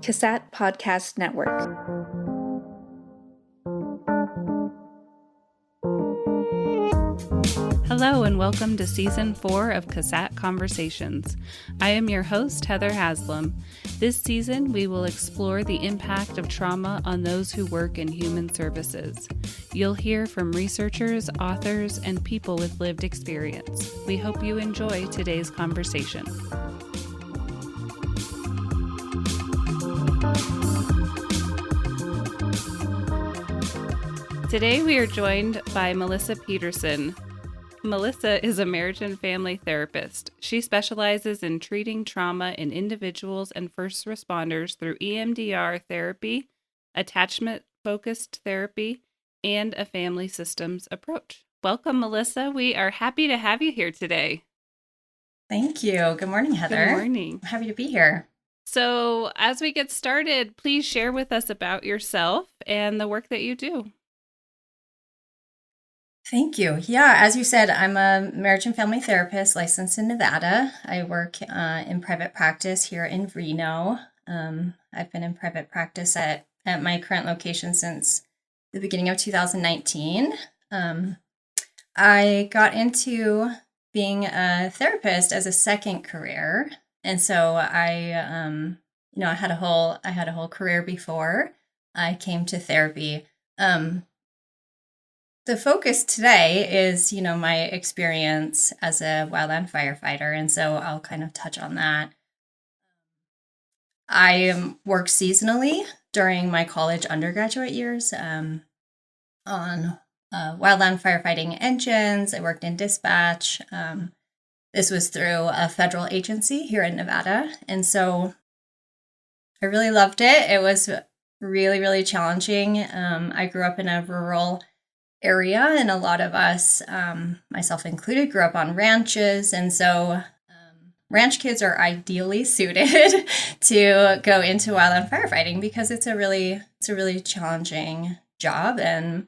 CASAT Podcast Network. Hello and welcome to Season 4 of CASAT Conversations. I am your host, Heather Haslam. This season, we will explore the impact of trauma on those who work in human services. You'll hear from researchers, authors, and people with lived experience. We hope you enjoy today's conversation. Today, we are joined by Melissa Petersen. Melissa is a marriage and family therapist. She specializes in treating trauma in individuals and first responders through EMDR therapy, attachment-focused therapy, and a family systems approach. Welcome, Melissa. We are happy to have you here today. Thank you. Good morning, Heather. Good morning. I'm happy to be here. So, as we get started, please share with us about yourself and the work that you do. Thank you. Yeah, as you said, I'm a marriage and family therapist licensed in Nevada. I work in private practice here in Reno. I've been in private practice at my current location since the beginning of 2019. I got into being a therapist as a second career, and so I had a whole career before I came to therapy. The focus today is, my experience as a wildland firefighter, and so I'll kind of touch on that. I work seasonally during my college undergraduate years on wildland firefighting engines. I worked in dispatch. This was through a federal agency here in Nevada, and so I really loved it. It was really, really challenging. I grew up in a rural area, and a lot of us, myself included, grew up on ranches, and so ranch kids are ideally suited to go into wildland firefighting because it's a really challenging job, and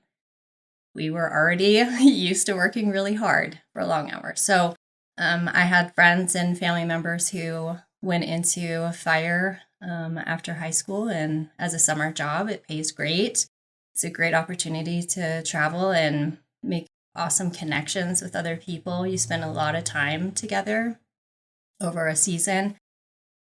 we were already used to working really hard for long hours. So I had friends and family members who went into fire after high school, and as a summer job, it pays great. It's a great opportunity to travel and make awesome connections with other people. You spend a lot of time together over a season.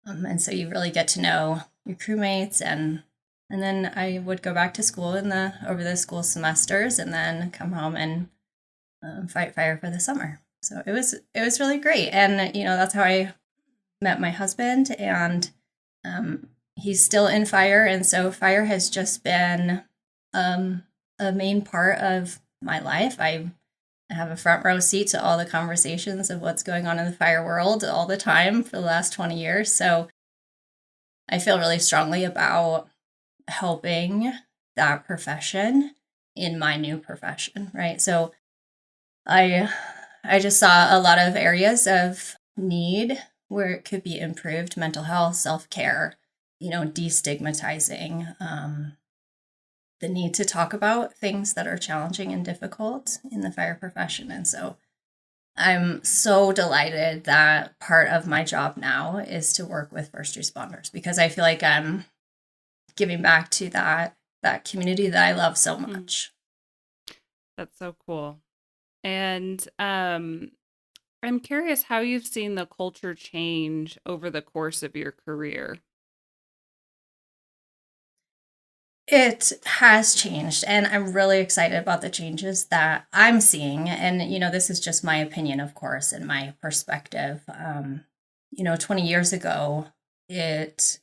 And so you really get to know your crewmates. And then I would go back to school over the school semesters and then come home and fight fire for the summer. So it was really great. And, that's how I met my husband. And he's still in fire. And so fire has just been a main part of my life. I have a front row seat to all the conversations of what's going on in the fire world all the time for the last 20 years. So I feel really strongly about helping that profession in my new profession, right? So I just saw a lot of areas of need where it could be improved: mental health, self-care, destigmatizing, the need to talk about things that are challenging and difficult in the fire profession. And so I'm so delighted that part of my job now is to work with first responders, because I feel like I'm giving back to that community that I love so much. That's so cool. And I'm curious how you've seen the culture change over the course of your career. It has changed, and I'm really excited about the changes that I'm seeing. And, this is just my opinion, of course, and my perspective. 20 years ago, it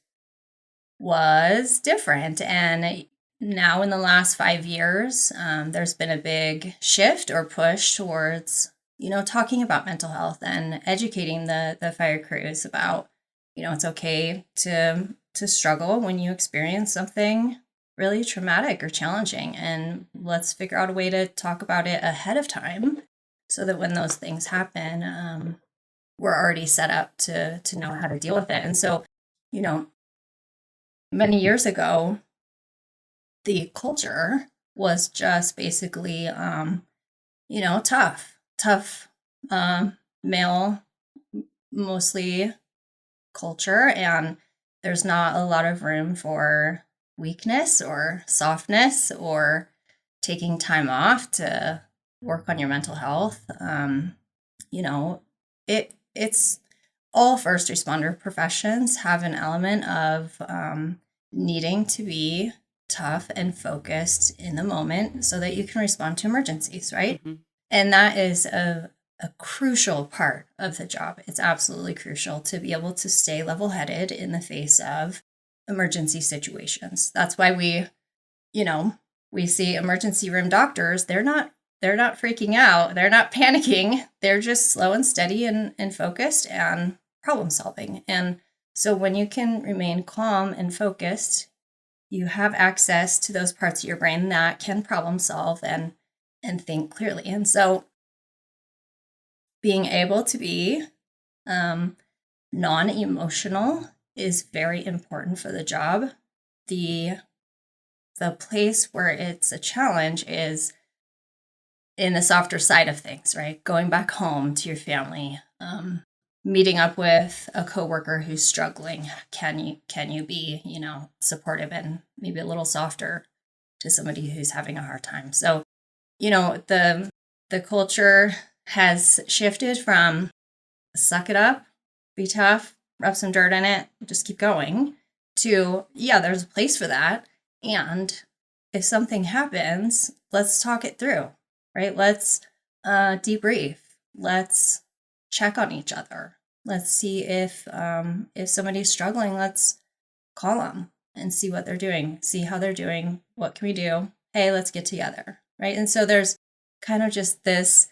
was different. And now in the last 5 years, there's been a big shift or push towards, talking about mental health and educating the fire crews about, it's okay to struggle when you experience something really traumatic or challenging, and let's figure out a way to talk about it ahead of time so that when those things happen, we're already set up to know how to deal with it. And so, many years ago, the culture was just basically, tough, male, mostly culture. And there's not a lot of room for weakness or softness or taking time off to work on your mental health. You know, it's all first responder professions have an element of needing to be tough and focused in the moment so that you can respond to emergencies, right? Mm-hmm. And that is a crucial part of the job. It's absolutely crucial to be able to stay level-headed in the face of emergency situations. That's why we see emergency room doctors. They're not freaking out. They're not panicking. They're just slow and steady and focused and problem solving. And so when you can remain calm and focused, you have access to those parts of your brain that can problem solve and think clearly. And so being able to be non-emotional is very important for the job. The place where it's a challenge is in the softer side of things, right? Going back home to your family, meeting up with a coworker who's struggling. Can you be, supportive and maybe a little softer to somebody who's having a hard time? So, the culture has shifted from suck it up, be tough, rub some dirt in it, just keep going, to, yeah, there's a place for that. And if something happens, let's talk it through, right? Let's debrief. Let's check on each other. Let's see if somebody's struggling, let's call them and see what they're doing, see how they're doing. What can we do? Hey, let's get together, right? And so there's kind of just this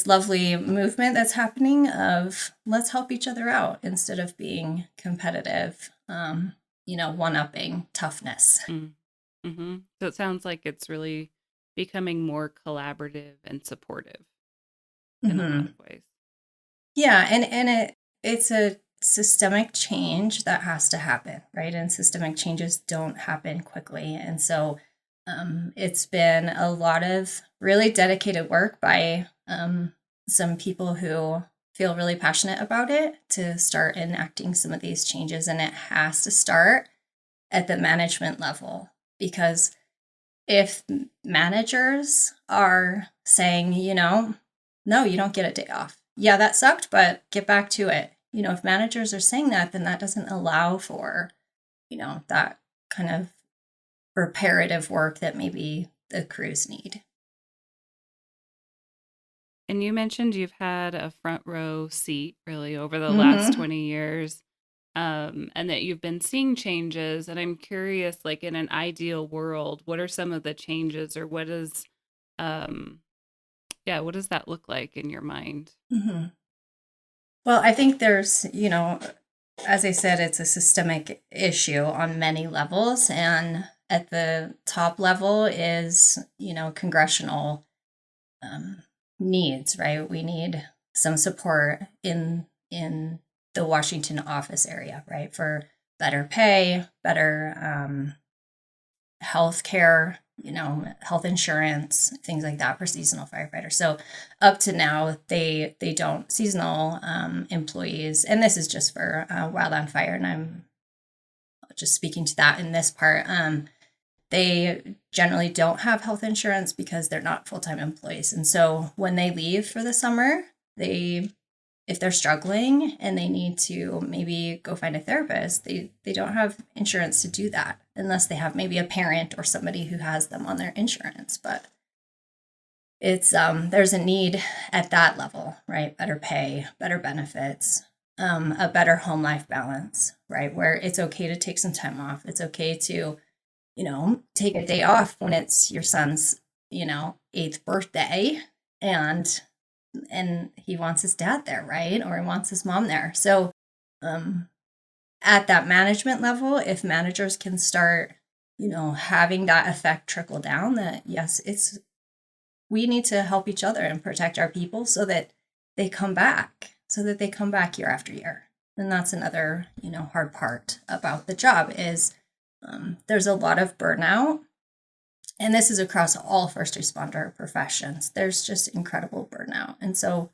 lovely movement that's happening of let's help each other out instead of being competitive, one-upping toughness. Mm-hmm. So it sounds like it's really becoming more collaborative and supportive in a lot of ways. Yeah, and it's a systemic change that has to happen, right? And systemic changes don't happen quickly. And so it's been a lot of really dedicated work by some people who feel really passionate about it to start enacting some of these changes. And it has to start at the management level, because if managers are saying, no, you don't get a day off. Yeah, that sucked, but get back to it. If managers are saying that, then that doesn't allow for, that kind of reparative work that maybe the crews need. And you mentioned you've had a front row seat really over the last 20 years, and that you've been seeing changes. And I'm curious, like in an ideal world, what are some of the changes, or what does that look like in your mind? Mm-hmm. Well, I think there's, as I said, it's a systemic issue on many levels. And at the top level is, congressional needs, right? We need some support in the Washington office area, right? For better pay, better health care, health insurance, things like that for seasonal firefighters. So up to now, they don't, seasonal employees, and this is just for Wildland Fire, and I'm just speaking to that in this part, they generally don't have health insurance because they're not full-time employees. And so when they leave for the summer, if they're struggling and they need to maybe go find a therapist, they don't have insurance to do that unless they have maybe a parent or somebody who has them on their insurance. But it's there's a need at that level, right? Better pay, better benefits, a better home life balance, right? Where it's okay to take some time off. It's okay to, take a day off when it's your son's, 8th birthday and he wants his dad there, right? Or he wants his mom there. So at that management level, if managers can start, having that effect trickle down, that yes, we need to help each other and protect our people so that they come back year after year. And that's another, hard part about the job is there's a lot of burnout. And this is across all first responder professions. There's just incredible burnout. And so,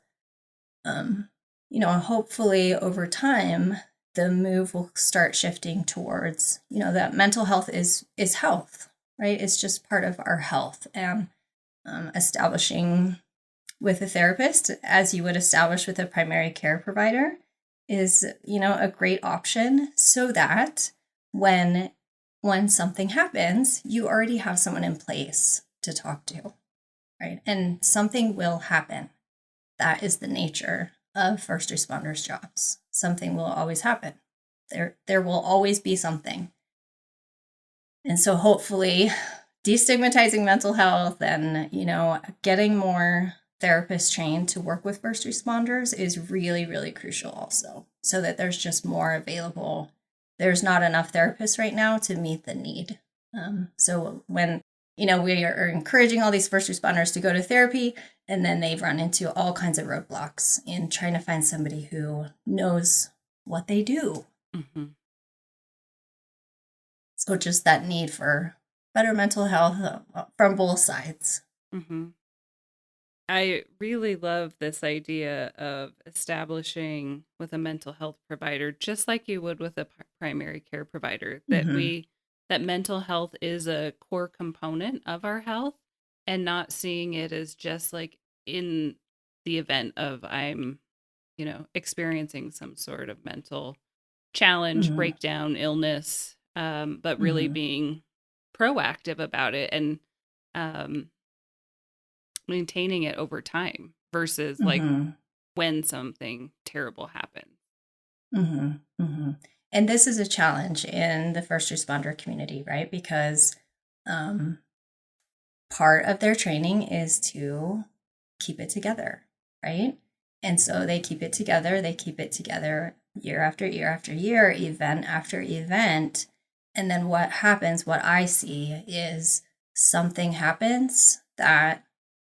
hopefully over time, the move will start shifting towards, that mental health is health, right? It's just part of our health. And establishing with a therapist, as you would establish with a primary care provider, is, a great option, so that when something happens, you already have someone in place to talk to, right? And something will happen. That is the nature of first responders' jobs. Something will always happen. There will always be something. And so hopefully destigmatizing mental health and, getting more therapists trained to work with first responders is really, really crucial also, so that there's just more available. There's not enough therapists right now to meet the need. So when, we are encouraging all these first responders to go to therapy, and then they've run into all kinds of roadblocks in trying to find somebody who knows what they do. Mm-hmm. So just that need for better mental health from both sides. Mm-hmm. I really love this idea of establishing with a mental health provider, just like you would with a primary care provider, that that mental health is a core component of our health, and not seeing it as just like in the event of I'm, experiencing some sort of mental challenge, breakdown, illness, but really being proactive about it and maintaining it over time versus like when something terrible happens. And this is a challenge in the first responder community, right? Because part of their training is to keep it together, right? And so they keep it together. They keep it together year after year after year, event after event. And then what happens, what I see is something happens that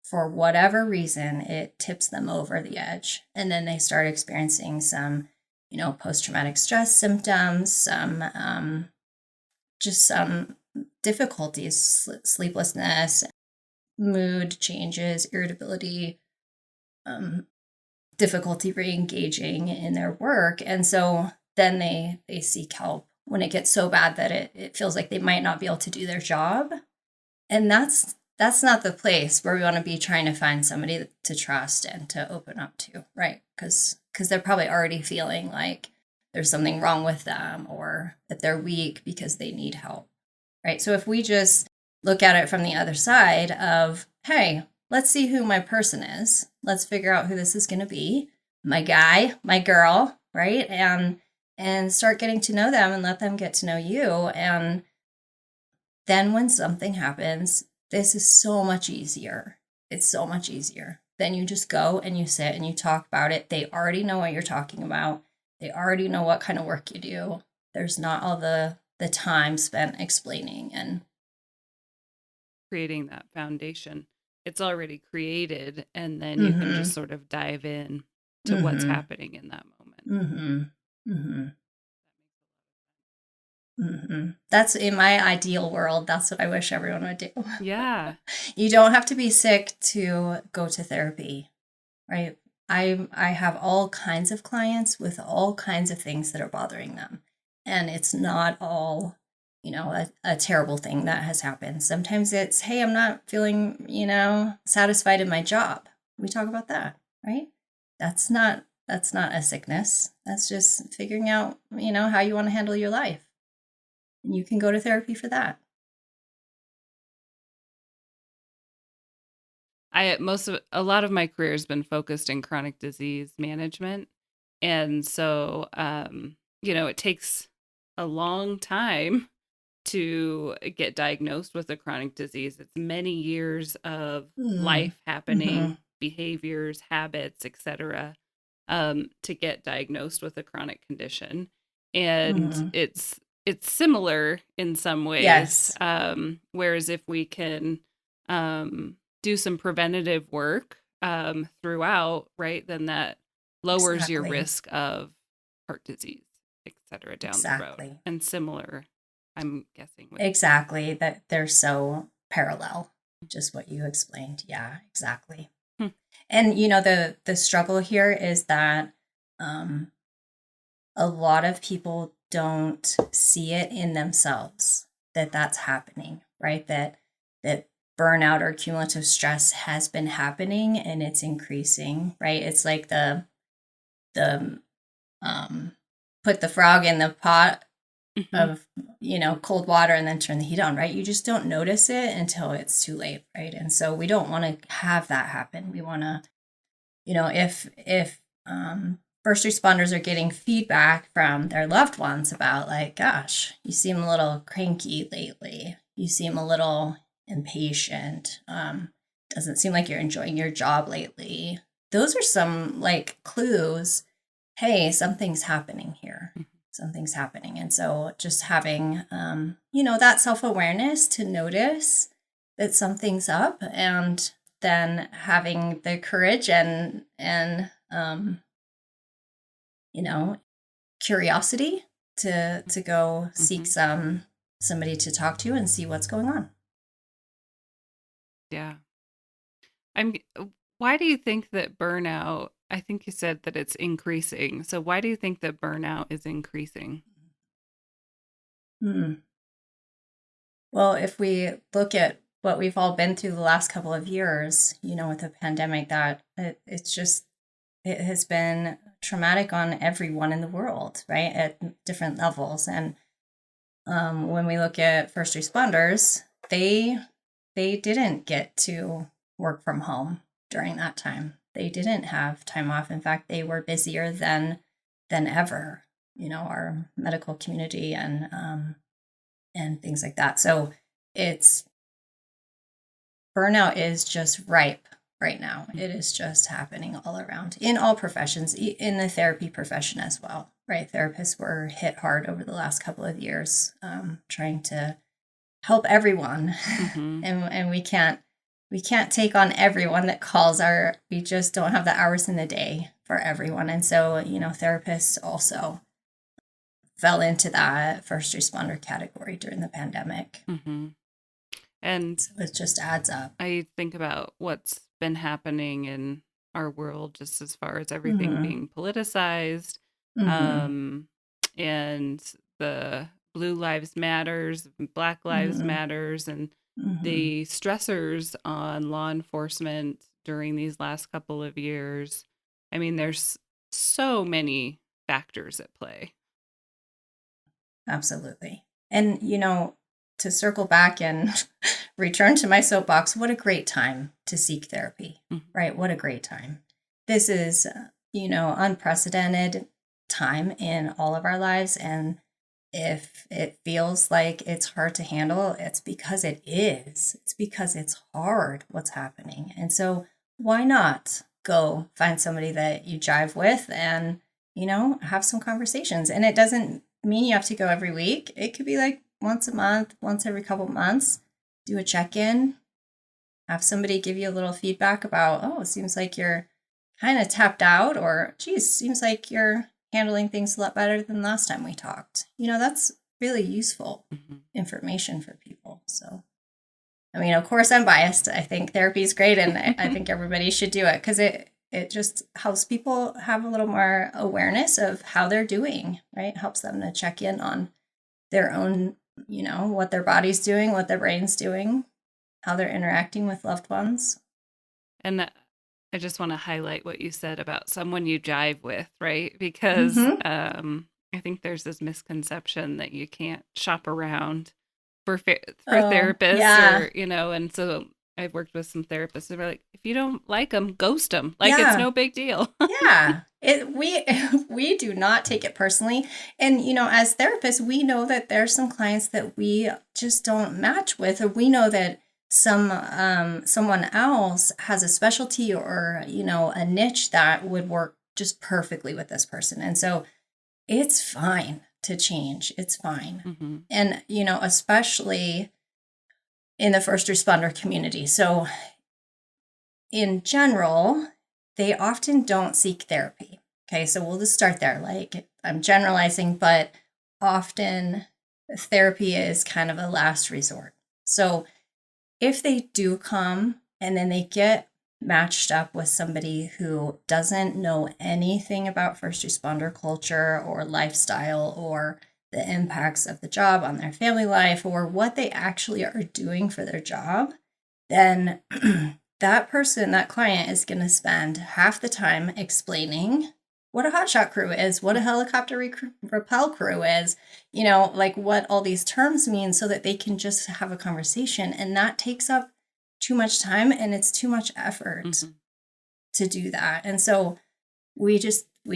for whatever reason, it tips them over the edge. And then they start experiencing some, post-traumatic stress symptoms, some difficulties, sleeplessness, mood changes, irritability, difficulty re-engaging in their work. And so then they seek help when it gets so bad that it feels like they might not be able to do their job. And that's not the place where we want to be trying to find somebody to trust and to open up to, right? Because they're probably already feeling like there's something wrong with them or that they're weak because they need help, right? So if we just look at it from the other side of, hey, let's see who my person is. Let's figure out who this is going to be, my guy, my girl, right? And start getting to know them and let them get to know you. And then when something happens, this is so much easier. It's so much easier. Then you just go and you sit and you talk about it. They already know what you're talking about. They already know what kind of work you do. There's not all the time spent explaining and creating that foundation. It's already created, and then you can just sort of dive in to what's happening in that moment. That's in my ideal world. That's what I wish everyone would do. Yeah. You don't have to be sick to go to therapy, right? I have all kinds of clients with all kinds of things that are bothering them. And it's not all, a terrible thing that has happened. Sometimes it's, hey, I'm not feeling, satisfied in my job. We talk about that, right? That's not a sickness. That's just figuring out, how you want to handle your life. And you can go to therapy for that. A lot of my career has been focused in chronic disease management. And so, it takes a long time to get diagnosed with a chronic disease. It's many years of life happening, behaviors, habits, etc., to get diagnosed with a chronic condition. And it's similar in some ways. Yes. Whereas if we can do some preventative work throughout, right, then that lowers your risk of heart disease, etc., down the road. And similar, I'm guessing. Exactly. That they're so parallel, just what you explained. Yeah, exactly. And, the struggle here is that a lot of people don't see it in themselves that that's happening, right? That burnout or cumulative stress has been happening and it's increasing, right? It's like the put the frog in the pot of, cold water and then turn the heat on, right? You just don't notice it until it's too late, right? And so we don't want to have that happen. We want to, if first responders are getting feedback from their loved ones about like, gosh, you seem a little cranky lately. You seem a little impatient. Doesn't seem like you're enjoying your job lately. Those are some like clues. Hey, something's happening here. Something's happening. And so just having, that self-awareness to notice that something's up, and then having the courage and curiosity to go seek somebody to talk to and see what's going on. Yeah. Why do you think that burnout, I think you said that it's increasing. So why do you think that burnout is increasing? Well, if we look at what we've all been through the last couple of years, with the pandemic, that it has been traumatic on everyone in the world, right? At different levels. And when we look at first responders, they didn't get to work from home during that time. They didn't have time off. In fact, they were busier than ever, our medical community and things like that. So burnout is just ripe right now. It is just happening all around in all professions, in the therapy profession as well, right? Therapists were hit hard over the last couple of years, trying to help everyone. And we can't take on everyone that calls. We just don't have the hours in the day for everyone. And so, therapists also fell into that first responder category during the pandemic. And so it just adds up. I think about what's been happening in our world, just as far as everything being politicized, and the Blue Lives Matters, Black Lives Matters, and the stressors on law enforcement during these last couple of years. I mean, there's so many factors at play. Absolutely. And, to circle back and return to my soapbox, what a great time to seek therapy, right? What a great time. This is, unprecedented time in all of our lives. And if it feels like it's hard to handle, it's because it is. It's because it's hard what's happening. And so why not go find somebody that you jive with and, have some conversations? And it doesn't mean you have to go every week. It could be like once a month, once every couple of months. Do a check-in. Have somebody give you a little feedback about, oh, it seems like you're kind of tapped out, or geez, seems like you're handling things a lot better than last time we talked. That's really useful information for people. So, I mean, of course, I'm biased. I think therapy is great, and I think everybody should do it because it just helps people have a little more awareness of how they're doing, right? It helps them to check in on their own, what their body's doing, what their brain's doing, how they're interacting with loved ones. And I just want to highlight what you said about someone you jive with, right? Because I think there's this misconception that you can't shop around for therapists, or, and so I've worked with some therapists and they're like, if you don't like them, ghost them. Like it's no big deal. We do not take it personally. And, as therapists, we know that there's some clients that we just don't match with, or we know that someone else has a specialty or, a niche that would work just perfectly with this person. And so it's fine to change. It's fine. And, especially in the first responder community. So in general, they often don't seek therapy. Okay, so we'll just start there. Like, I'm generalizing, but often therapy is kind of a last resort. So if they do come and then they get matched up with somebody who doesn't know anything about first responder culture or lifestyle or the impacts of the job on their family life or what they actually are doing for their job, then that person, that client is going to spend half the time explaining what a hotshot crew is, what a helicopter rappel crew is, like what all these terms mean so that they can just have a conversation. And that takes up too much time and it's too much effort to do that. And so we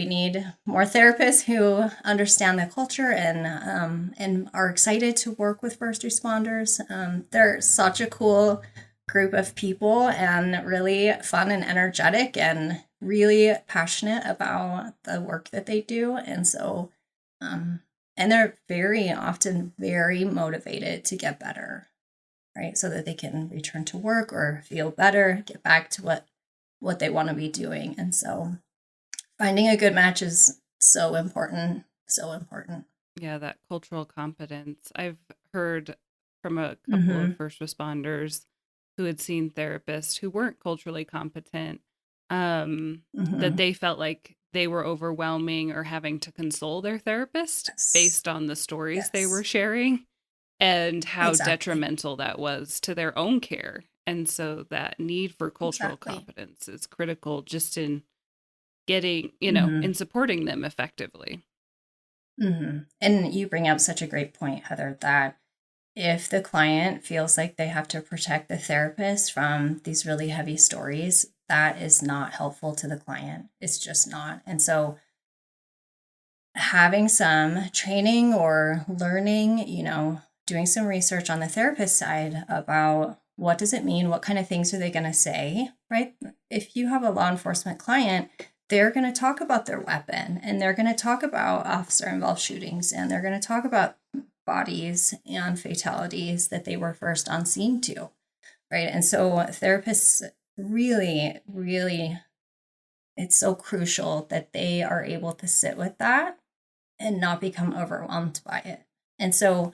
need more therapists who understand the culture and are excited to work with first responders. They're such a cool group of people and really fun and energetic and really passionate about the work that they do. And so, and they're very often very motivated to get better, right? So that they can return to work or feel better, get back to what they want to be doing. And so finding a good match is so important, so important. Yeah, that cultural competence. I've heard from a couple of first responders who had seen therapists who weren't culturally competent, that they felt like they were overwhelming or having to console their therapist based on the stories they were sharing and how detrimental that was to their own care. And so that need for cultural competence is critical just in getting, in supporting them effectively. And you bring up such a great point, Heather, that if the client feels like they have to protect the therapist from these really heavy stories, that is not helpful to the client. It's just not. And so having some training or learning, doing some research on the therapist side about what does it mean? What kind of things are they going to say, right? If you have a law enforcement client, they're going to talk about their weapon and they're going to talk about officer-involved shootings and they're going to talk about bodies and fatalities that they were first on scene to, right? And so therapists really, really, it's so crucial that they are able to sit with that and not become overwhelmed by it. And so,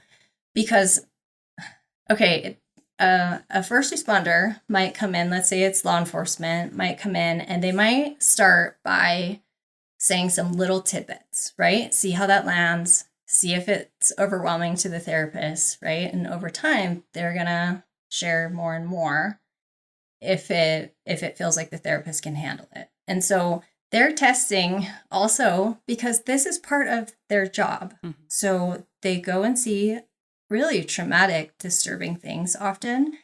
because, a first responder might come in, let's say it's law enforcement, might come in and they might start by saying some little tidbits, right? See how that lands, see if it's overwhelming to the therapist, right? And over time, they're going to share more and more if it feels like the therapist can handle it. And so they're testing also because this is part of their job. So they go and see really traumatic, disturbing things often,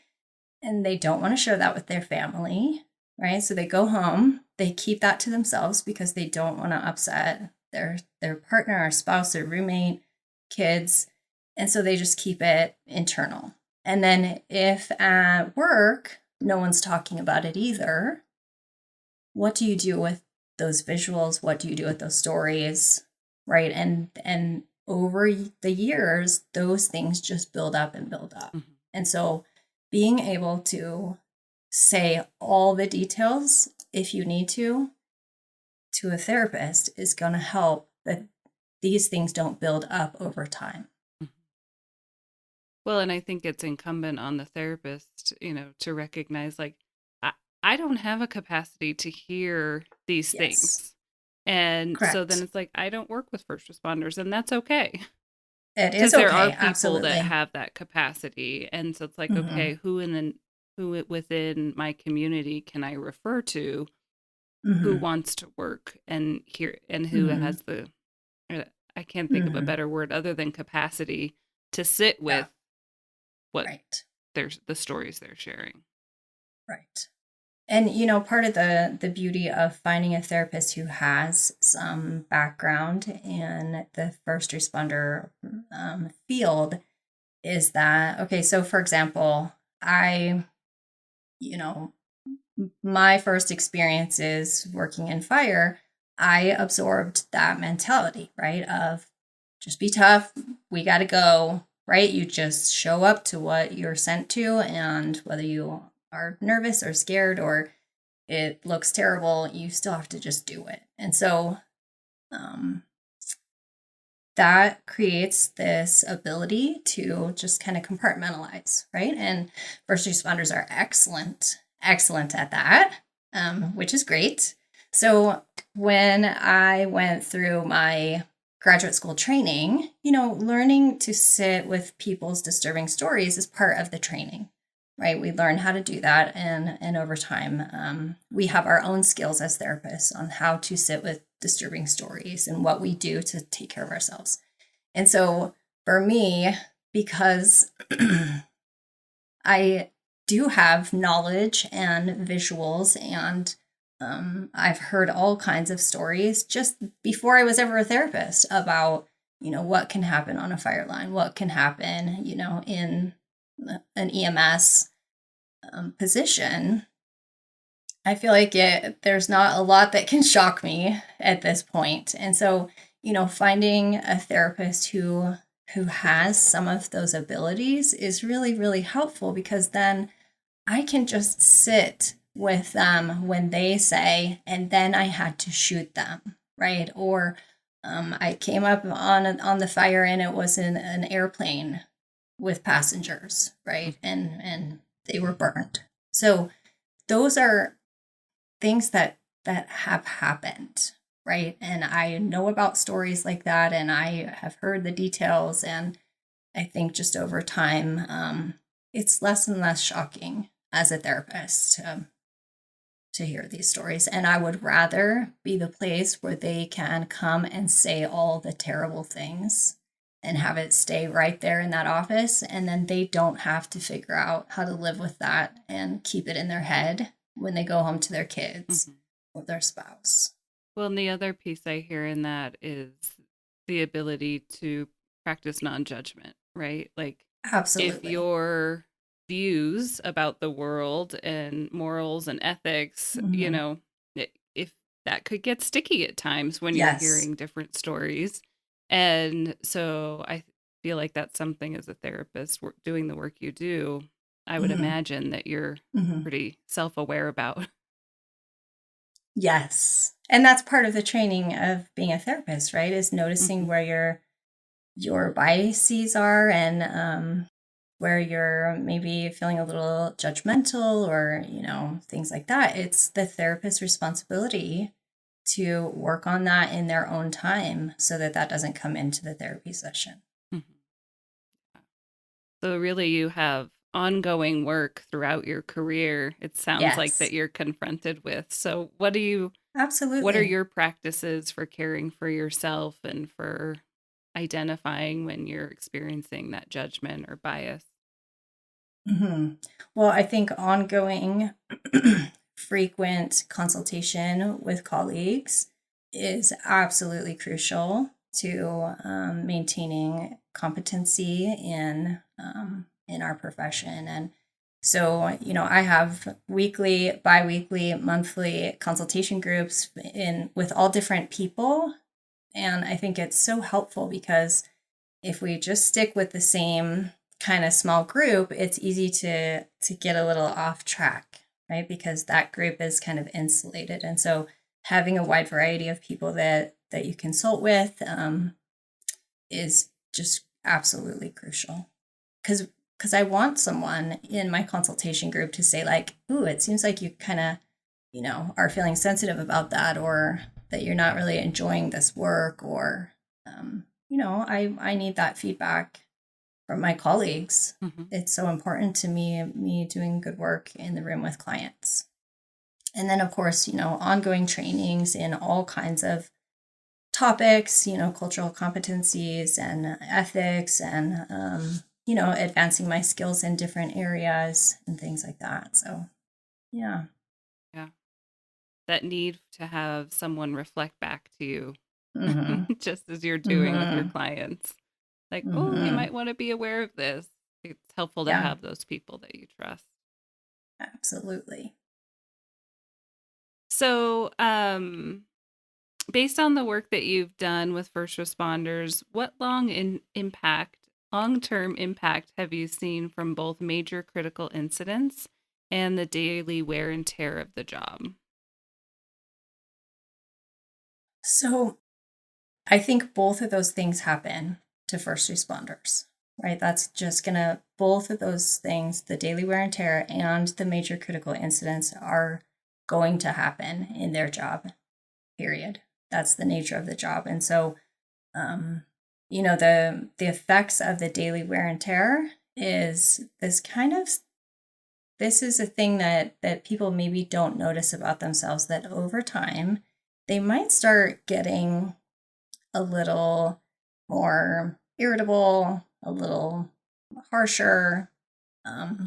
and they don't want to share that with their family, right? So they go home, they keep that to themselves because they don't want to upset their partner or spouse or roommate, kids. And so they just keep it internal. And then if at work, no one's talking about it either, what do you do with those visuals? What do you do with those stories, right? And over the years, those things just build up and build up. And so being able to say all the details, if you need to a therapist is going to help that these things don't build up over time. Well, and I think it's incumbent on the therapist, to recognize like, I don't have a capacity to hear these things. And so then it's like, I don't work with first responders, and that's okay. It is okay. There are people absolutely. that have that capacity. And so it's like, okay, who within my community can I refer to who wants to work and hear, and who has I can't think of a better word other than capacity to sit with what the stories they're sharing. Right. And, part of the beauty of finding a therapist who has some background in the first responder field is that, okay, so for example, my first experiences working in fire, I absorbed that mentality, right? Of just be tough, we got to go, right? You just show up to what you're sent to, and whether you are nervous or scared or it looks terrible, you still have to just do it. And so that creates this ability to just kind of compartmentalize, right? And first responders are excellent at that. which is great. So when I went through my graduate school training, learning to sit with people's disturbing stories is part of the training, right? We learn how to do that. And over time, we have our own skills as therapists on how to sit with disturbing stories and what we do to take care of ourselves. And so for me, because I do have knowledge and visuals, and I've heard all kinds of stories just before I was ever a therapist about, what can happen on a fire line, what can happen, in an EMS position. I feel like there's not a lot that can shock me at this point. And so, finding a therapist who has some of those abilities is really, really helpful, because then I can just sit with them when they say, and then I had to shoot them, right? Or I came up on the fire and it was in an airplane with passengers, right? And they were burned. So those are things that have happened, right? And I know about stories like that, and I have heard the details, and I think just over time, it's less and less shocking as a therapist to hear these stories. And I would rather be the place where they can come and say all the terrible things and have it stay right there in that office, and then they don't have to figure out how to live with that and keep it in their head when they go home to their kids or their spouse. Well, and the other piece I hear in that is the ability to practice non-judgment, right? Like, Absolutely. if your views about the world and morals and ethics, if that could get sticky at times when you're hearing different stories. And so I feel like that's something, as a therapist doing the work you do, I would imagine that you're pretty self-aware about. Yes. And that's part of the training of being a therapist, right? Is noticing where your biases are, and where you're maybe feeling a little judgmental, or, things like that. It's the therapist's responsibility to work on that in their own time so that doesn't come into the therapy session. So really you have ongoing work throughout your career, it sounds like, that you're confronted with. So what are your practices for caring for yourself and for identifying when you're experiencing that judgment or bias? Well, I think ongoing frequent consultation with colleagues is absolutely crucial to maintaining competency in our profession. And so, I have weekly, biweekly, monthly consultation groups with all different people. And I think it's so helpful, because if we just stick with the same kind of small group, it's easy to get a little off track, right? Because that group is kind of insulated. And so having a wide variety of people that you consult with is just absolutely crucial. Because I want someone in my consultation group to say, like, ooh, it seems like you kind of, are feeling sensitive about that, or that you're not really enjoying this work, or, I need that feedback from my colleagues. It's so important to me doing good work in the room with clients. And then, of course, ongoing trainings in all kinds of topics, cultural competencies and ethics, and, advancing my skills in different areas and things like that. So, yeah. Yeah. That need to have someone reflect back to you, just as you're doing with your clients. Like, oh, you might want to be aware of this. It's helpful to have those people that you trust. Absolutely. So, based on the work that you've done with first responders, what long-term impact have you seen from both major critical incidents and the daily wear and tear of the job? So I think both of those things happen to first responders, right? That's just both of those things, the daily wear and tear and the major critical incidents, are going to happen in their job, period. That's the nature of the job. And so, the effects of the daily wear and tear is this is a thing that people maybe don't notice about themselves, that over time they might start getting a little more irritable, a little harsher,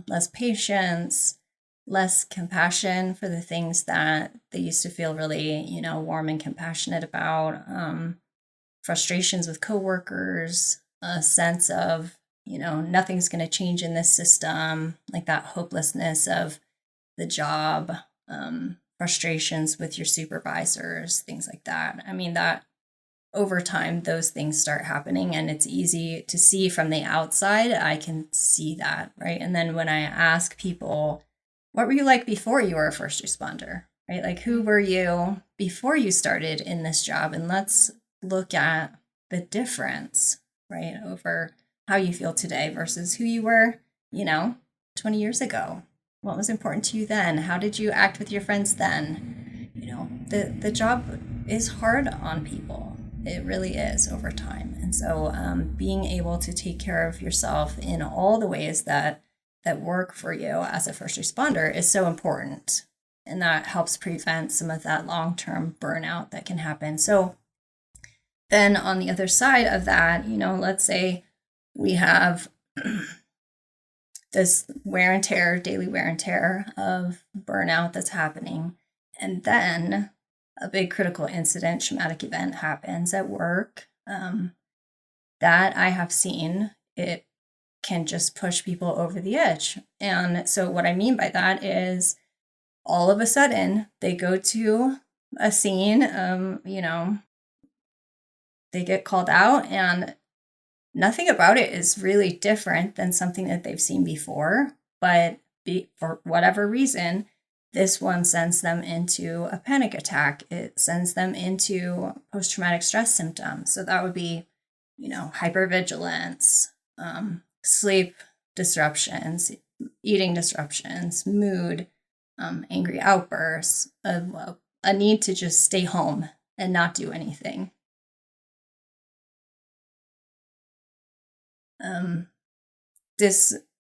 less patience, less compassion for the things that they used to feel really, warm and compassionate about, frustrations with coworkers, a sense of, nothing's going to change in this system, like that hopelessness of the job, frustrations with your supervisors, things like that. I mean, that over time, those things start happening, and it's easy to see from the outside. I can see that, right? And then when I ask people, what were you like before you were a first responder, right? Like, who were you before you started in this job? And let's look at the difference, right, over how you feel today versus who you were, 20 years ago. What was important to you then? How did you act with your friends then? The job is hard on people. It really is over time. And so being able to take care of yourself in all the ways that work for you as a first responder is so important. And that helps prevent some of that long-term burnout that can happen. So then on the other side of that, let's say we have this wear and tear, daily wear and tear of burnout that's happening. And then a big critical incident, traumatic event happens at work that I have seen. It can just push people over the edge. And so what I mean by that is all of a sudden they go to a scene, they get called out, and nothing about it is really different than something that they've seen before. But for whatever reason, this one sends them into a panic attack. It sends them into post-traumatic stress symptoms. So that would be, hypervigilance, sleep disruptions, eating disruptions, mood, angry outbursts, a need to just stay home and not do anything.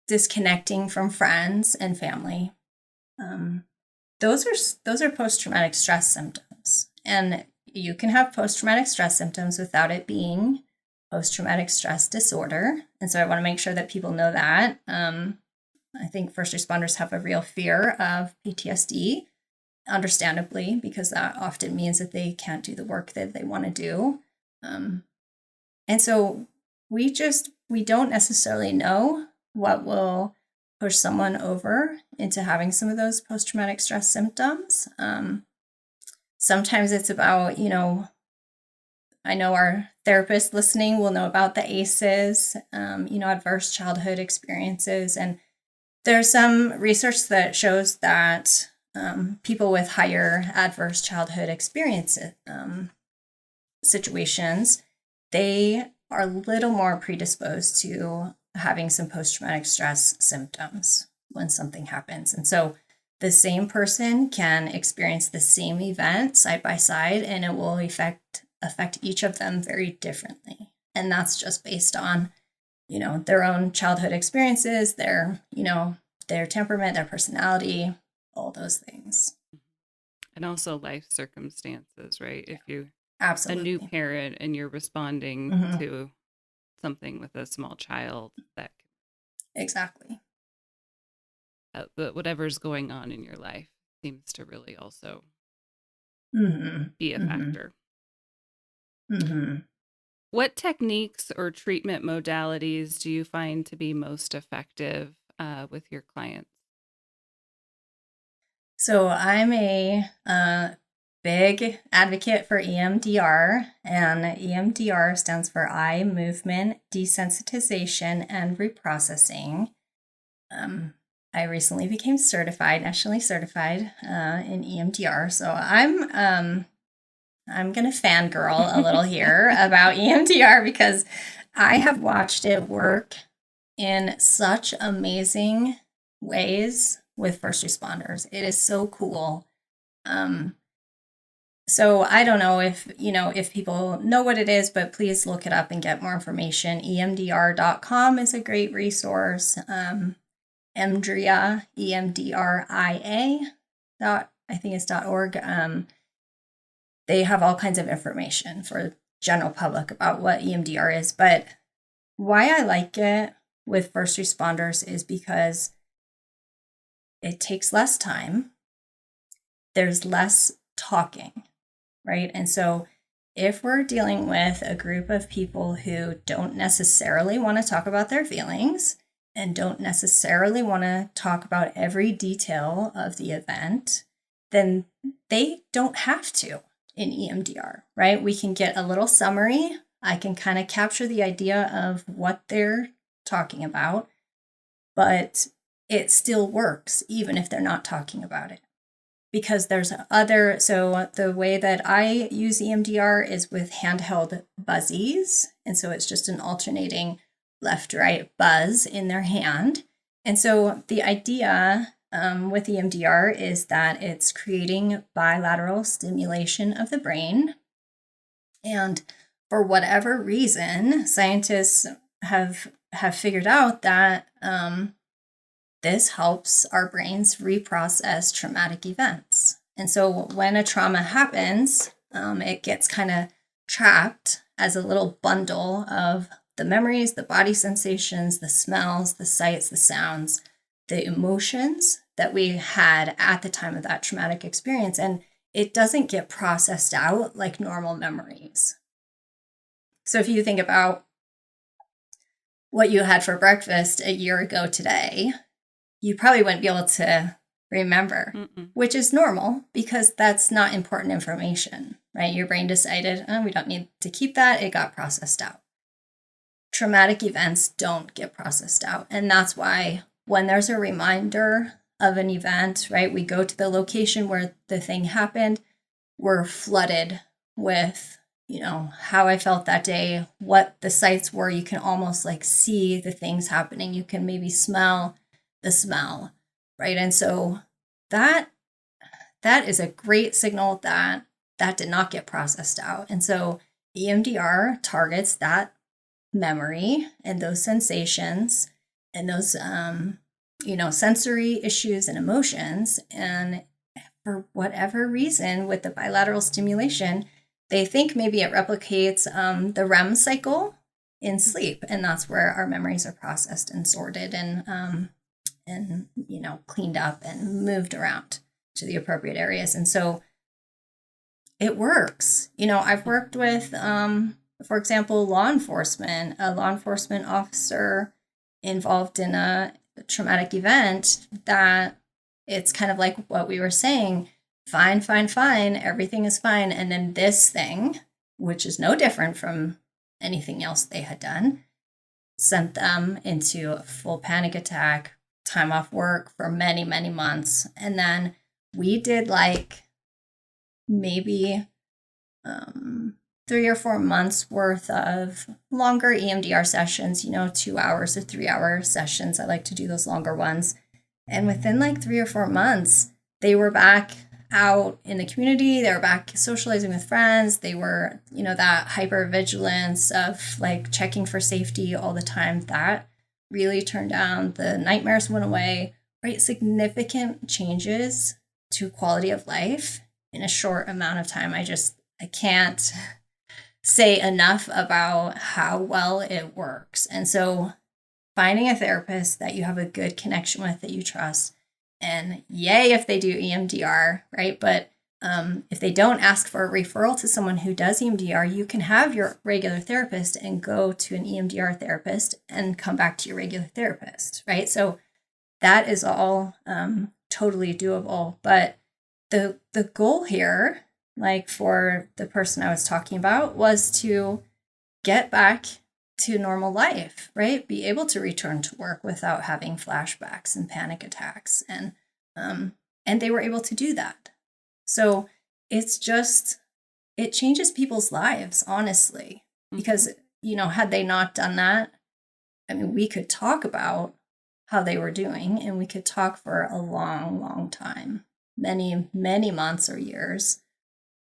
Disconnecting from friends and family. Those are post-traumatic stress symptoms. And you can have post-traumatic stress symptoms without it being post-traumatic stress disorder. And so I want to make sure that people know that. I think first responders have a real fear of PTSD, understandably, because that often means that they can't do the work that they want to do. And so we don't necessarily know what will push someone over into having some of those post-traumatic stress symptoms. Sometimes it's about, I know our therapists listening will know about the ACEs, adverse childhood experiences. And there's some research that shows that people with higher adverse childhood experience situations, they are a little more predisposed to having some post-traumatic stress symptoms when something happens. And so the same person can experience the same event side by side, and it will affect each of them very differently. And that's just based on, their own childhood experiences, their temperament, their personality, all those things. And also life circumstances, right? Yeah. If you're Absolutely a new parent and you're responding to something with a small child, that exactly whatever's going on in your life seems to really also be a factor. What techniques or treatment modalities do you find to be most effective with your clients? So I'm a big advocate for EMDR, and EMDR stands for eye movement desensitization and reprocessing. I recently became nationally certified in EMDR, so I'm going to fangirl a little here about EMDR because I have watched it work in such amazing ways with first responders. It is so cool So I don't know if people know what it is, but please look it up and get more information. EMDR.com is a great resource. EMDRIA, EMDRIA, I think it's .org. They have all kinds of information for general public about what EMDR is. But why I like it with first responders is because it takes less time. There's less talking, right? And so if we're dealing with a group of people who don't necessarily want to talk about their feelings and don't necessarily want to talk about every detail of the event, then they don't have to in EMDR, right? We can get a little summary. I can kind of capture the idea of what they're talking about, but it still works even if they're not talking about it. Because so the way that I use EMDR is with handheld buzzies. And so it's just an alternating left-right buzz in their hand. And so the idea with EMDR is that it's creating bilateral stimulation of the brain. And for whatever reason, scientists have figured out that this helps our brains reprocess traumatic events. And so when a trauma happens, it gets kind of trapped as a little bundle of the memories, the body sensations, the smells, the sights, the sounds, the emotions that we had at the time of that traumatic experience. And it doesn't get processed out like normal memories. So if you think about what you had for breakfast a year ago today, you probably wouldn't be able to remember, which is normal because that's not important information, right? Your brain decided, we don't need to keep that. It got processed out. Traumatic events don't get processed out. And that's why when there's a reminder of an event, right, we go to the location where the thing happened, we're flooded with, how I felt that day, what the sights were. You can almost like see the things happening. You can maybe smell the smell, right? And so that is a great signal that did not get processed out. And so EMDR targets that memory and those sensations and those sensory issues and emotions. And for whatever reason, with the bilateral stimulation, they think maybe it replicates the REM cycle in sleep, and that's where our memories are processed and sorted and cleaned up and moved around to the appropriate areas. And so it works. I've worked with, for example, a law enforcement officer involved in a traumatic event that it's kind of like what we were saying, fine, everything is fine. And then this thing, which is no different from anything else they had done, sent them into a full panic attack, time off work for many, many months. And then we did maybe 3 or 4 months worth of longer EMDR sessions, 2 hours or 3 hour sessions. I like to do those longer ones. And within 3 or 4 months, they were back out in the community. They were back socializing with friends. They were, that hypervigilance of checking for safety all the time. That really turned down. The nightmares went away, right? Significant changes to quality of life in a short amount of time. I can't say enough about how well it works. And so finding a therapist that you have a good connection with, that you trust, and yay if they do EMDR, right? But if they don't, ask for a referral to someone who does EMDR. You can have your regular therapist and go to an EMDR therapist and come back to your regular therapist, right? So that is all totally doable. But the goal here, for the person I was talking about, was to get back to normal life, right? Be able to return to work without having flashbacks and panic attacks. And they were able to do that. So it changes people's lives, honestly, because, had they not done that, we could talk about how they were doing and we could talk for a long, long time. many, many months or years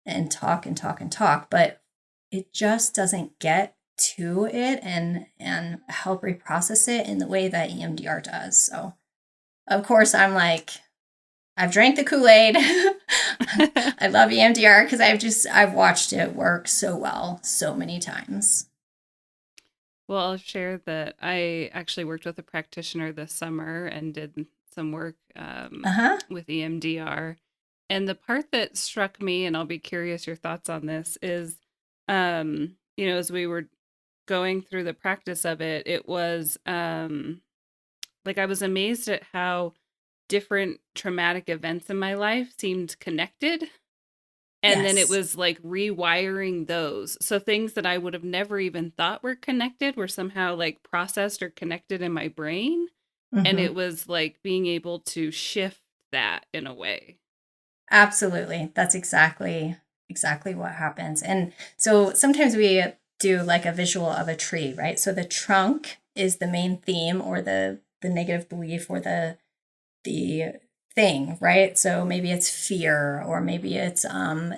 and talk and talk and talk, but it just doesn't get to it and help reprocess it in the way that EMDR does. So of course I'm like, I've drank the Kool-Aid. I love EMDR because I've watched it work so well so many times. Well, I'll share that I actually worked with a practitioner this summer and did some work with EMDR. And the part that struck me, and I'll be curious your thoughts on this, is, as we were going through the practice of it, it was like I was amazed at how different traumatic events in my life seemed connected. And then it was like rewiring those. So things that I would have never even thought were connected were somehow like processed or connected in my brain. Mm-hmm. And it was like being able to shift that in a way. Absolutely. That's exactly what happens. And so sometimes we do like a visual of a tree, right? So the trunk is the main theme or the negative belief or the thing, right? So maybe it's fear or maybe it's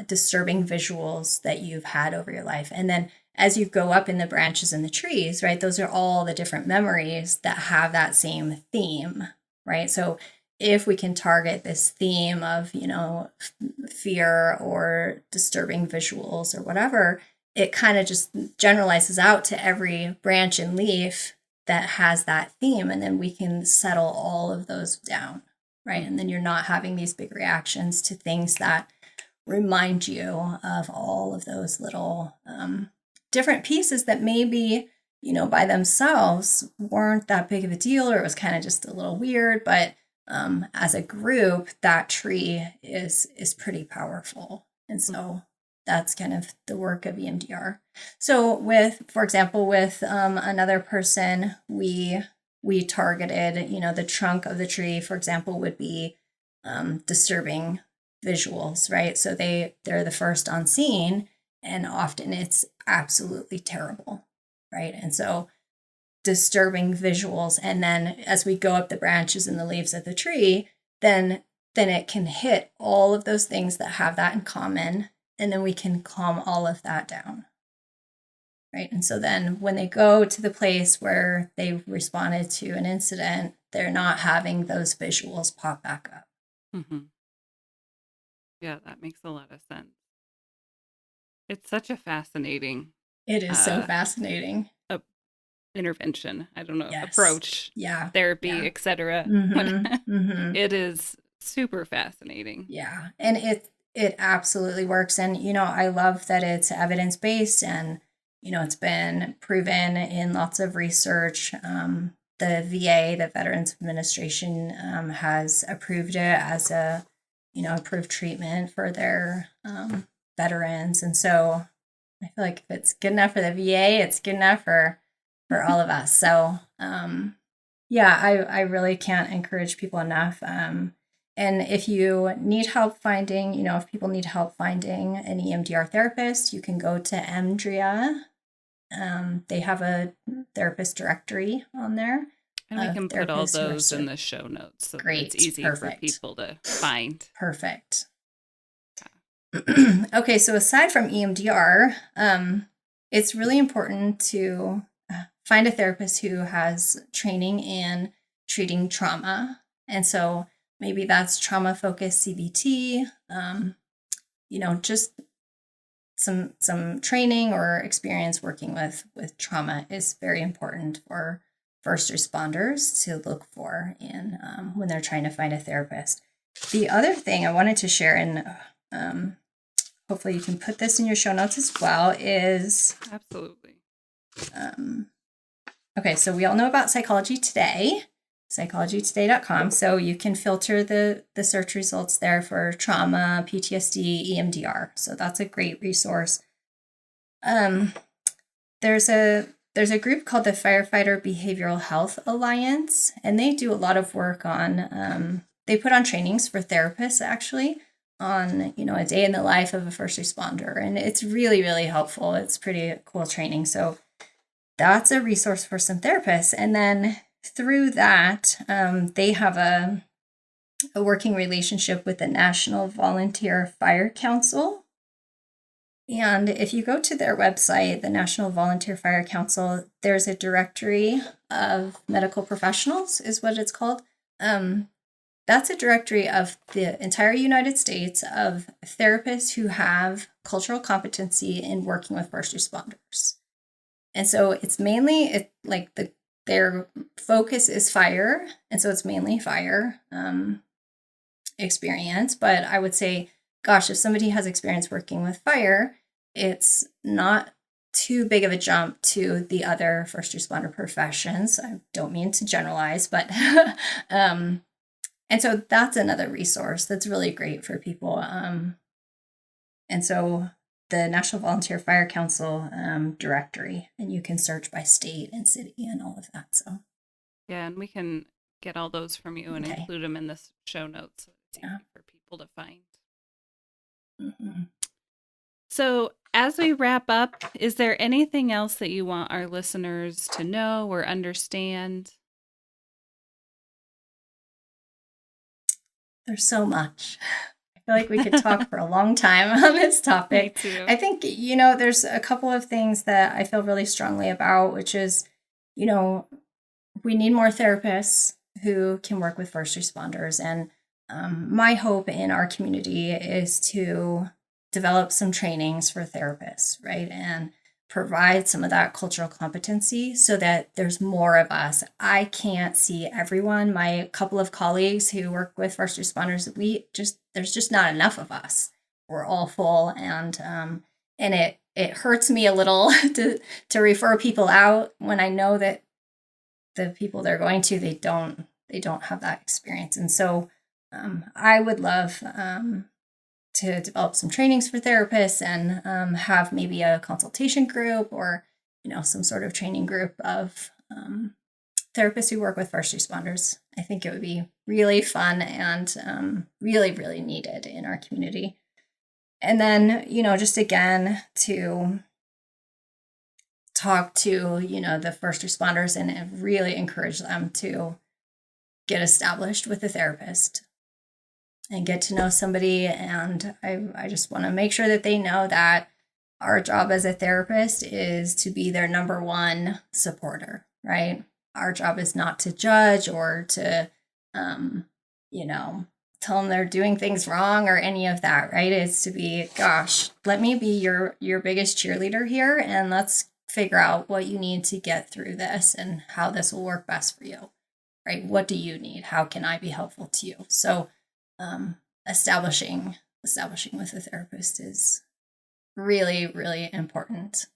disturbing visuals that you've had over your life. And then as you go up in the branches and the trees, right, those are all the different memories that have that same theme, right? So if we can target this theme of, fear or disturbing visuals or whatever, it kind of just generalizes out to every branch and leaf that has that theme. And then we can settle all of those down, right? And then you're not having these big reactions to things that remind you of all of those little different pieces that maybe, by themselves weren't that big of a deal, or it was kind of just a little weird, but as a group, that tree is pretty powerful. And so that's kind of the work of EMDR. So for example, with another person, we targeted, the trunk of the tree, for example, would be disturbing visuals, right? So they're the first on scene, and often it's absolutely terrible, right? And so disturbing visuals, and then as we go up the branches and the leaves of the tree, then it can hit all of those things that have that in common, and then we can calm all of that down, right? And so then when they go to the place where they responded to an incident, they're not having those visuals pop back up. Mm-hmm. Yeah, that makes a lot of sense. It's such a fascinating. It is so fascinating. Intervention. I don't know, approach, therapy, etc. Mm-hmm. It is super fascinating. Yeah, and it absolutely works. And I love that it's evidence-based, and it's been proven in lots of research. The VA, the Veterans Administration, has approved it as a approved treatment for their veterans. And so I feel like if it's good enough for the VA, it's good enough for all of us. So I really can't encourage people enough. And if you need help finding, if people need help finding an EMDR therapist, you can go to EMDRIA. They have a therapist directory on there. And we can put all those in the show notes so it's easy for people to find. Perfect. Okay, so aside from EMDR, it's really important to find a therapist who has training in treating trauma. And so maybe that's trauma-focused CBT, just some training or experience working with trauma is very important for first responders to look for in when they're trying to find a therapist. The other thing I wanted to share, and hopefully you can put this in your show notes as well, is absolutely. Okay, so we all know about Psychology Today, psychologytoday.com. So you can filter the search results there for trauma, PTSD, EMDR. So that's a great resource. There's a group called the Firefighter Behavioral Health Alliance, and they do a lot of work on, they put on trainings for therapists actually on, a day in the life of a first responder. And it's really, really helpful. It's pretty cool training. So that's a resource for some therapists. And then through that, they have a a working relationship with the National Volunteer Fire Council. And if you go to their website, the National Volunteer Fire Council, there's a directory of medical professionals, is what it's called. That's a directory of the entire United States of therapists who have cultural competency in working with first responders. And so it's mainly their focus is fire. And so it's mainly fire experience. But I would say, gosh, if somebody has experience working with fire, it's not too big of a jump to the other first responder professions. I don't mean to generalize, but and so that's another resource that's really great for people. And so the National Volunteer Fire Council directory, and you can search by state and city and all of that. So yeah, and we can get all those from you and include them in the show notes so it's easy for people to find. Mm-hmm. So as we wrap up, is there anything else that you want our listeners to know or understand? There's so much. I feel like we could talk for a long time on this topic. Me too. I think, there's a couple of things that I feel really strongly about, which is, we need more therapists who can work with first responders. And my hope in our community is to develop some trainings for therapists, right? And provide some of that cultural competency so that there's more of us. I can't see everyone. My couple of colleagues who work with first responders, there's just not enough of us. We're all full, and it hurts me a little to refer people out when I know that the people they're going to, they don't have that experience. And so I would love to develop some trainings for therapists and have maybe a consultation group or, some sort of training group of therapists who work with first responders. I think it would be really fun and really, really needed in our community. And then, just again, to talk to, the first responders and really encourage them to get established with a therapist and get to know somebody. And I just want to make sure that they know that our job as a therapist is to be their number one supporter, right? Our job is not to judge or to, tell them they're doing things wrong or any of that, right? It's to be, gosh, let me be your biggest cheerleader here, and let's figure out what you need to get through this and how this will work best for you, right? What do you need? How can I be helpful to you? So establishing with a therapist is really, really important.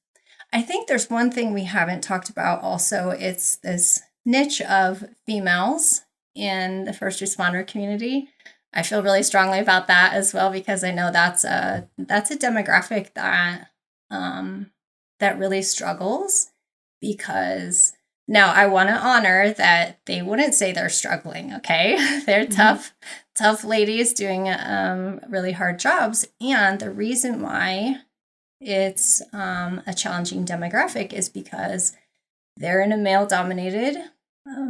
I think there's one thing we haven't talked about also. It's this niche of females in the first responder community. I feel really strongly about that as well, because I know that's a demographic that that really struggles, because now I want to honor that they wouldn't say they're struggling, okay? They're tough ladies doing really hard jobs. And the reason why it's a challenging demographic is because they're in a male-dominated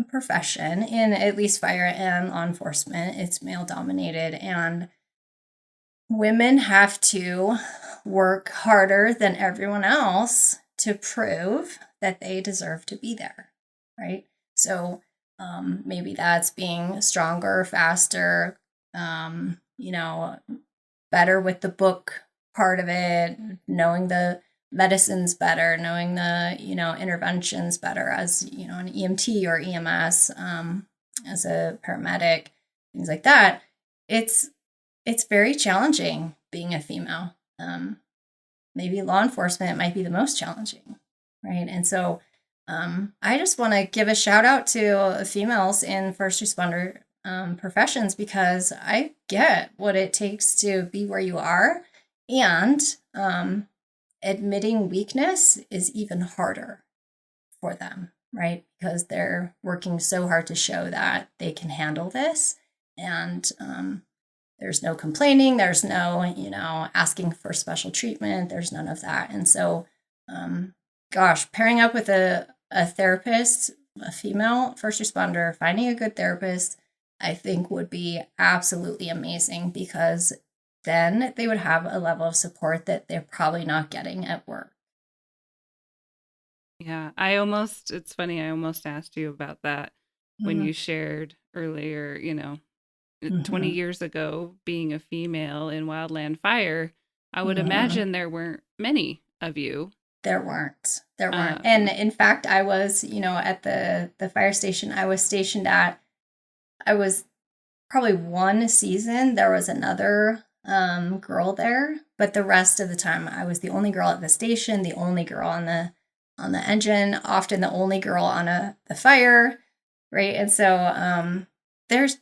profession. In at least fire and law enforcement, it's male-dominated. And women have to work harder than everyone else to prove that they deserve to be there, right? So maybe that's being stronger, faster, better with the book part of it, knowing the medicines better, knowing the, interventions better as, an EMT or EMS, as a paramedic, things like that. It's very challenging being a female. Maybe law enforcement might be the most challenging, right? And so I just want to give a shout out to females in first responder professions, because I get what it takes to be where you are, and admitting weakness is even harder for them, right? Because they're working so hard to show that they can handle this, and there's no complaining, there's no, asking for special treatment, there's none of that. And so, pairing up with a therapist, a female first responder, finding a good therapist, I think would be absolutely amazing, because then they would have a level of support that they're probably not getting at work. Yeah, it's funny, I almost asked you about that when Mm-hmm. you shared earlier, 20 Mm-hmm. years ago, being a female in Wildland Fire, I would Mm-hmm. imagine there weren't many of you. There weren't. There weren't. And Um, in fact, I was, at the fire station I was stationed at, I was probably one season, there was another girl there, but the rest of the time I was the only girl at the station, the only girl on the engine, often the only girl on the fire, right? And so there's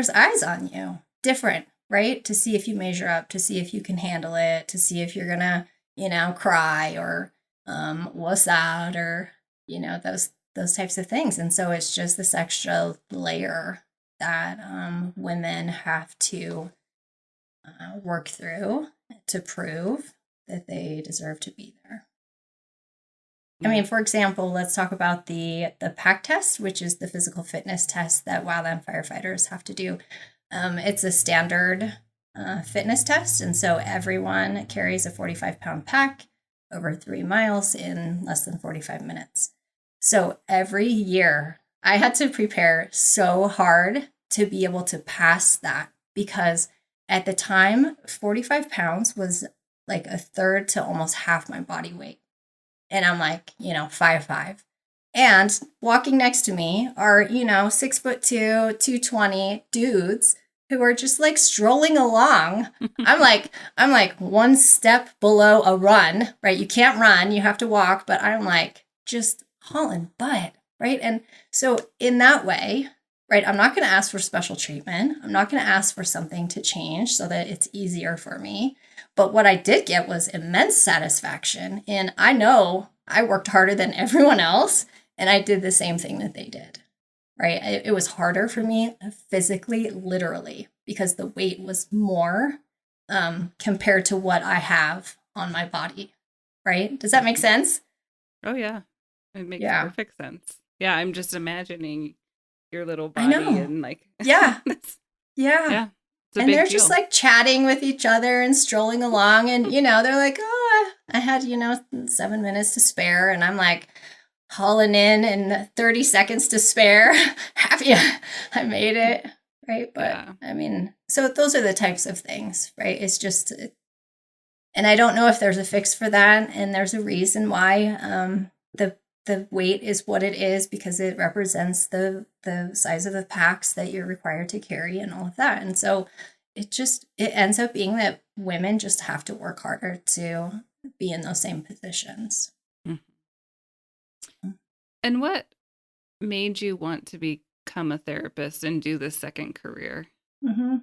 eyes on you, different, right? To see if you measure up, to see if you can handle it, to see if you're gonna, cry or wuss out, or those types of things. And so it's just this extra layer that women have to work through to prove that they deserve to be there. I yeah. mean, for example, let's talk about the PAC test, which is the physical fitness test that wildland firefighters have to do. It's a standard fitness test, and so everyone carries a 45-pound pack over 3 miles in less than 45 minutes. So every year, I had to prepare so hard to be able to pass that, because at the time, 45 pounds was like a third to almost half my body weight. And I'm like, 5'5". And walking next to me are, 6'2", 220 dudes who are just like strolling along. I'm like one step below a run, right? You can't run, you have to walk, but I'm like just hauling butt, right? And so in that way, right, I'm not going to ask for special treatment. I'm not going to ask for something to change so that it's easier for me. But what I did get was immense satisfaction. And I know I worked harder than everyone else, and I did the same thing that they did, right? It was harder for me physically, literally, because the weight was more compared to what I have on my body, right? Does that make sense? Oh, yeah. It makes Yeah, perfect sense. Yeah, I'm just imagining your little I body know. and like, Yeah, yeah. yeah, it's a And big they're just deal. like chatting with each other and strolling along. And, they're like, oh, I had, 7 minutes to spare. And I'm like hauling in and 30 seconds to spare. Happy I made it. Right. But Yeah. I mean, so those are the types of things, right? It's just, and I don't know if there's a fix for that. And there's a reason why the weight is what it is, because it represents the size of the packs that you're required to carry and all of that. And so it ends up being that women just have to work harder to be in those same positions. Mhm. And what made you want to become a therapist and do this second career? Mm-hmm.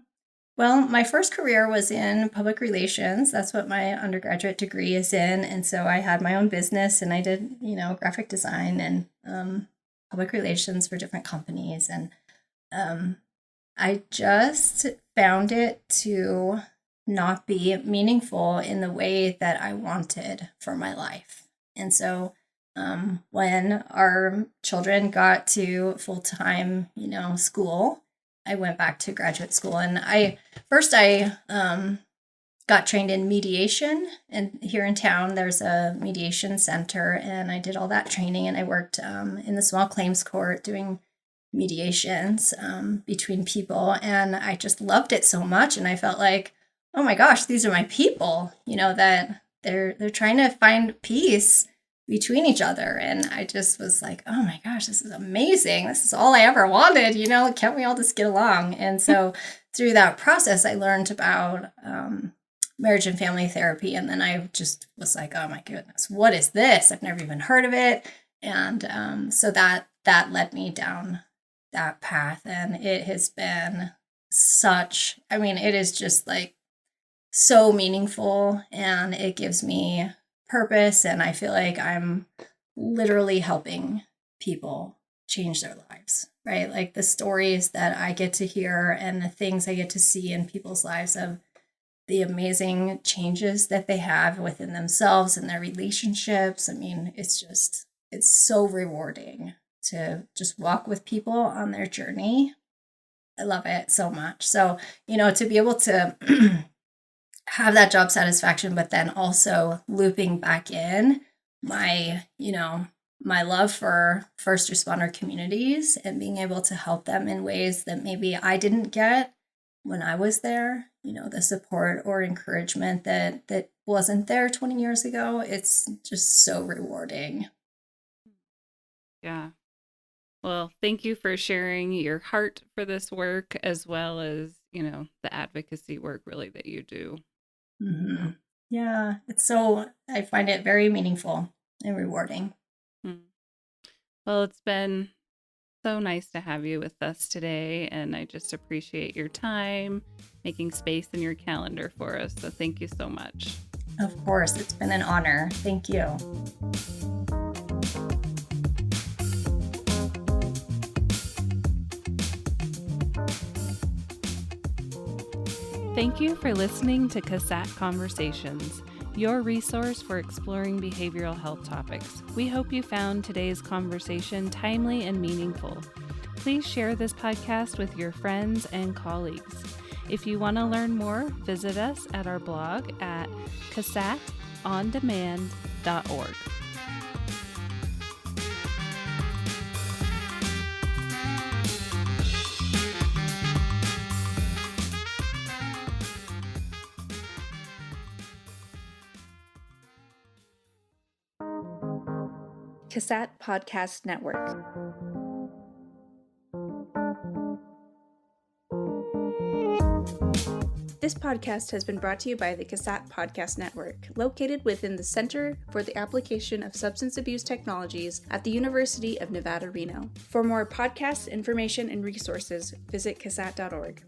Well, my first career was in public relations. That's what my undergraduate degree is in. And so I had my own business, and I did, graphic design and public relations for different companies. And I just found it to not be meaningful in the way that I wanted for my life. And so when our children got to full-time, school, I went back to graduate school. And I got trained in mediation. And here in town, there's a mediation center. And I did all that training. And I worked in the small claims court doing mediations between people. And I just loved it so much. And I felt like, oh my gosh, these are my people, that they're trying to find peace between each other. And I just was like, oh my gosh, this is amazing. This is all I ever wanted, can't we all just get along? And so through that process, I learned about marriage and family therapy. And then I just was like, oh my goodness, what is this? I've never even heard of it. And so that led me down that path. And it has been it is just like so meaningful, and it gives me purpose. And I feel like I'm literally helping people change their lives, right? Like the stories that I get to hear and the things I get to see in people's lives of the amazing changes that they have within themselves and their relationships. I mean, it's so rewarding to just walk with people on their journey I love it so much. So, to be able to have that job satisfaction, but then also looping back in my love for first responder communities and being able to help them in ways that maybe I didn't get when I was there, the support or encouragement that wasn't there 20 years ago. It's just so rewarding. Yeah. Well, thank you for sharing your heart for this work as well as, the advocacy work really that you do. Mm-hmm. Yeah, I find it very meaningful and rewarding. Well, it's been so nice to have you with us today, and I just appreciate your time, making space in your calendar for us. So thank you so much. Of course, it's been an honor. Thank you. Thank you for listening to CASAT Conversations, your resource for exploring behavioral health topics. We hope you found today's conversation timely and meaningful. Please share this podcast with your friends and colleagues. If you want to learn more, visit us at our blog at CASATOnDemand.org. CASAT Podcast Network. This podcast has been brought to you by the CASAT Podcast Network, located within the Center for the Application of Substance Abuse Technologies at the University of Nevada, Reno. For more podcasts, information, and resources, visit CASAT.org.